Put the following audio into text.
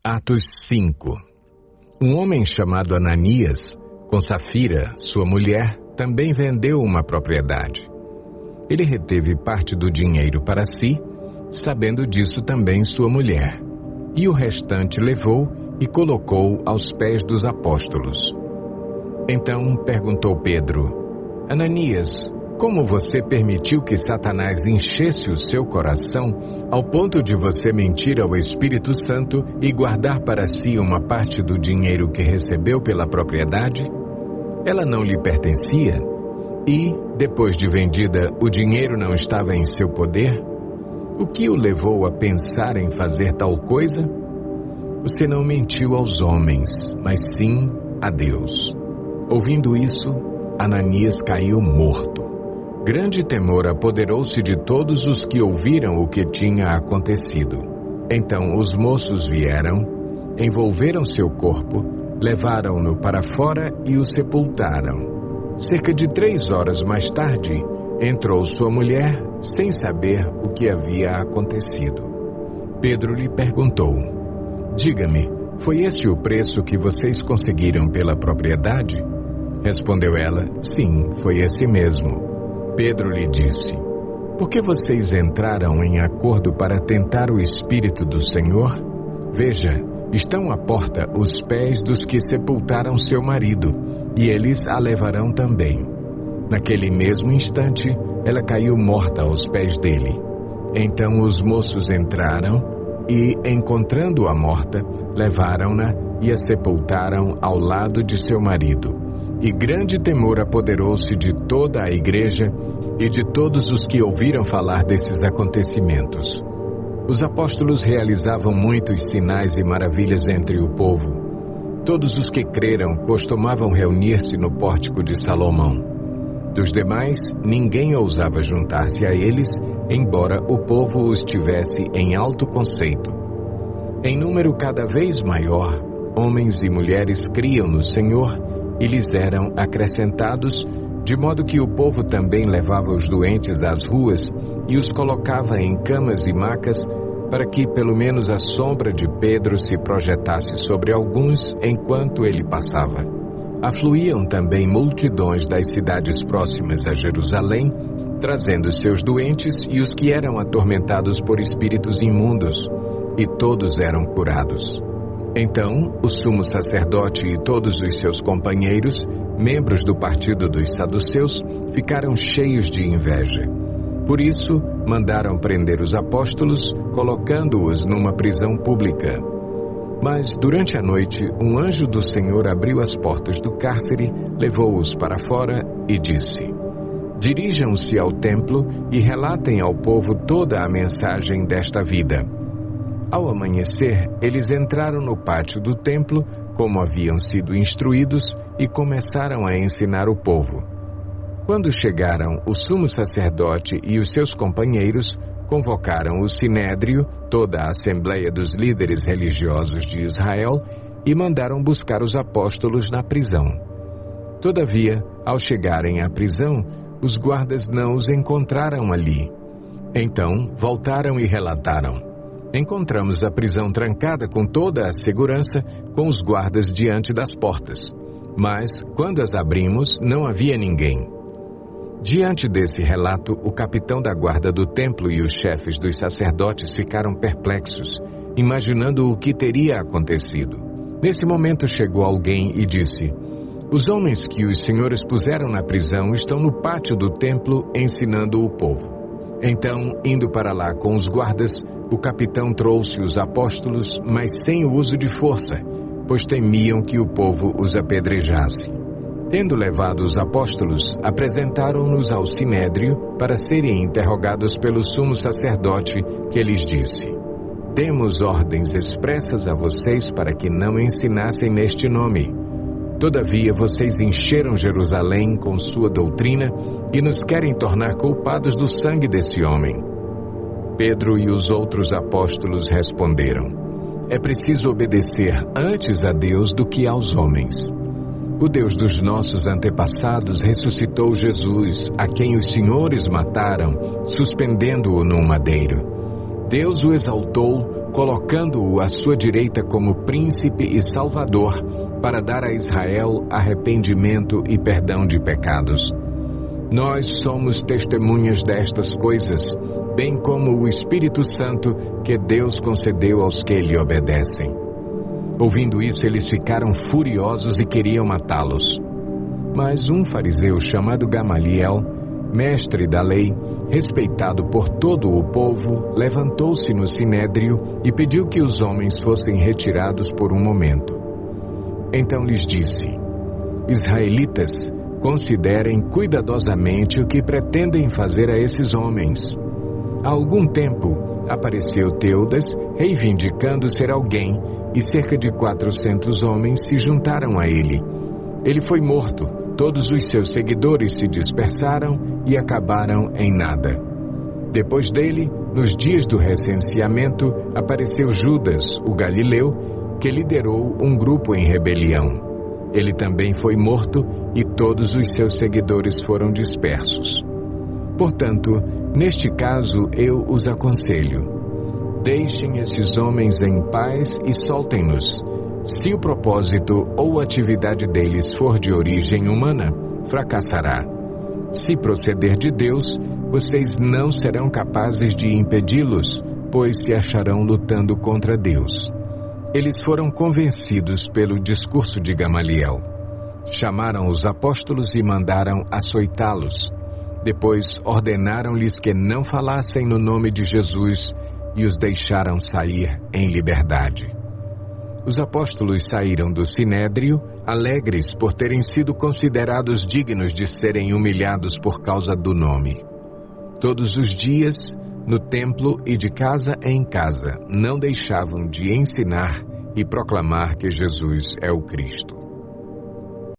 Atos 5. Um homem chamado Ananias, com Safira, sua mulher, também vendeu uma propriedade. Ele reteve parte do dinheiro para si, sabendo disso também sua mulher, e o restante levou e colocou aos pés dos apóstolos. Então perguntou Pedro: Ananias, como você permitiu que Satanás enchesse o seu coração ao ponto de você mentir ao Espírito Santo e guardar para si uma parte do dinheiro que recebeu pela propriedade? Ela não lhe pertencia? E, depois de vendida, o dinheiro não estava em seu poder? O que o levou a pensar em fazer tal coisa? Você não mentiu aos homens, mas sim a Deus. Ouvindo isso, Ananias caiu morto. Grande temor apoderou-se de todos os que ouviram o que tinha acontecido. Então os moços vieram, envolveram seu corpo, levaram-no para fora e o sepultaram. Cerca de 3 horas mais tarde, entrou sua mulher, sem saber o que havia acontecido. Pedro lhe perguntou: Diga-me, foi esse o preço que vocês conseguiram pela propriedade? Respondeu ela: Sim, foi esse mesmo. Pedro lhe disse: Por que vocês entraram em acordo para tentar o Espírito do Senhor? Veja, estão à porta os pés dos que sepultaram seu marido, e eles a levarão também. Naquele mesmo instante, ela caiu morta aos pés dele. Então os moços entraram e, encontrando-a morta, levaram-na e a sepultaram ao lado de seu marido. E grande temor apoderou-se de toda a igreja e de todos os que ouviram falar desses acontecimentos. Os apóstolos realizavam muitos sinais e maravilhas entre o povo. Todos os que creram costumavam reunir-se no pórtico de Salomão. Dos demais, ninguém ousava juntar-se a eles, embora o povo os tivesse em alto conceito. Em número cada vez maior, homens e mulheres criam no Senhor e lhes eram acrescentados, de modo que o povo também levava os doentes às ruas e os colocava em camas e macas, para que pelo menos a sombra de Pedro se projetasse sobre alguns enquanto ele passava. Afluíam também multidões das cidades próximas a Jerusalém, trazendo seus doentes e os que eram atormentados por espíritos imundos, e todos eram curados. Então, o sumo sacerdote e todos os seus companheiros, membros do partido dos saduceus, ficaram cheios de inveja. Por isso, mandaram prender os apóstolos, colocando-os numa prisão pública. Mas, durante a noite, um anjo do Senhor abriu as portas do cárcere, levou-os para fora e disse: Dirijam-se ao templo e relatem ao povo toda a mensagem desta vida. Ao amanhecer, eles entraram no pátio do templo, como haviam sido instruídos, e começaram a ensinar o povo. Quando chegaram, o sumo sacerdote e os seus companheiros convocaram o sinédrio, toda a assembleia dos líderes religiosos de Israel, e mandaram buscar os apóstolos na prisão. Todavia, ao chegarem à prisão, os guardas não os encontraram ali. Então, voltaram e relataram: Encontramos a prisão trancada com toda a segurança, com os guardas diante das portas. Mas, quando as abrimos, não havia ninguém. Diante desse relato, o capitão da guarda do templo e os chefes dos sacerdotes ficaram perplexos, imaginando o que teria acontecido. Nesse momento chegou alguém e disse: Os homens que os senhores puseram na prisão estão no pátio do templo ensinando o povo. Então, indo para lá com os guardas, o capitão trouxe os apóstolos, mas sem o uso de força, pois temiam que o povo os apedrejasse. Tendo levado os apóstolos, apresentaram-nos ao sinédrio para serem interrogados pelo sumo sacerdote, que lhes disse: Demos ordens expressas a vocês para que não ensinassem neste nome. Todavia vocês encheram Jerusalém com sua doutrina e nos querem tornar culpados do sangue desse homem. Pedro e os outros apóstolos responderam: É preciso obedecer antes a Deus do que aos homens. O Deus dos nossos antepassados ressuscitou Jesus, a quem os senhores mataram, suspendendo-o num madeiro. Deus o exaltou, colocando-o à sua direita como príncipe e salvador, para dar a Israel arrependimento e perdão de pecados. Nós somos testemunhas destas coisas, bem como o Espírito Santo que Deus concedeu aos que lhe obedecem. Ouvindo isso, eles ficaram furiosos e queriam matá-los. Mas um fariseu chamado Gamaliel, mestre da lei, respeitado por todo o povo, levantou-se no sinédrio e pediu que os homens fossem retirados por um momento. Então lhes disse: Israelitas, considerem cuidadosamente o que pretendem fazer a esses homens. Há algum tempo apareceu Teudas, reivindicando ser alguém, e cerca de 400 homens se juntaram a ele. Ele foi morto, todos os seus seguidores se dispersaram e acabaram em nada. Depois dele, nos dias do recenseamento, apareceu Judas, o galileu, que liderou um grupo em rebelião. Ele também foi morto e todos os seus seguidores foram dispersos. Portanto, neste caso eu os aconselho: deixem esses homens em paz e soltem-nos. Se o propósito ou atividade deles for de origem humana, fracassará. Se proceder de Deus, vocês não serão capazes de impedi-los, pois se acharão lutando contra Deus. Eles foram convencidos pelo discurso de Gamaliel. Chamaram os apóstolos e mandaram açoitá-los. Depois ordenaram-lhes que não falassem no nome de Jesus e os deixaram sair em liberdade. Os apóstolos saíram do sinédrio, alegres por terem sido considerados dignos de serem humilhados por causa do nome. Todos os dias, no templo e de casa em casa, não deixavam de ensinar e proclamar que Jesus é o Cristo.